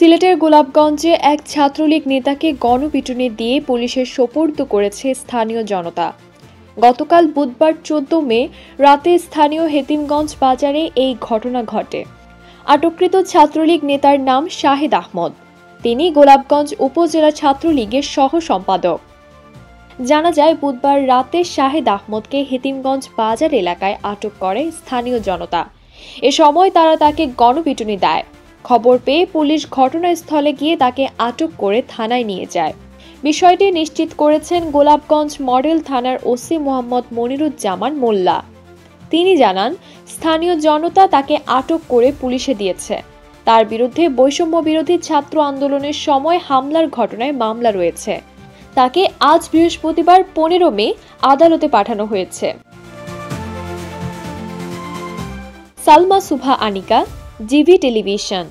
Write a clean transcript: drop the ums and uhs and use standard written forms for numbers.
সিলেটের গোলাপগঞ্জে এক ছাত্রলীগ নেতাকে গণপিটুনি দিয়ে পুলিশের সোপর্দ করেছে স্থানীয় জনতা। গতকাল বুধবার ১৪ মে রাতে স্থানীয় হেতিমগঞ্জ বাজারে এই ঘটনা ঘটে। আটককৃত ছাত্রলীগ নেতার নাম শাহেদ আহমদ। তিনি গোলাপগঞ্জ উপজেলা ছাত্রলীগের সহ সম্পাদক। জানা যায়, বুধবার রাতে শাহেদ আহমদকে হেতিমগঞ্জ বাজার এলাকায় আটক করে স্থানীয় জনতা। এ সময় তারা তাকে গণপিটুনি দেয়। খবর পেয়ে পুলিশ ঘটনাস্থলে গিয়ে তাকে আটক করে থানায় নিয়ে যায়। বিষয়টি নিশ্চিত করেছেন গোলাপগঞ্জ মডেল থানার ওসি মোহাম্মদ মনিরুজ্জামান মোল্লা। তিনি জানান, স্থানীয় জনতা তাকে আটক করে পুলিশে দিয়েছে। তার বিরুদ্ধে বৈষম্য বিরোধী ছাত্র আন্দোলনের সময় হামলার ঘটনায় মামলা রয়েছে। তাকে আজ বৃহস্পতিবার ১৫ মে আদালতে পাঠানো হয়েছে। Salma Subha Anika, GV television.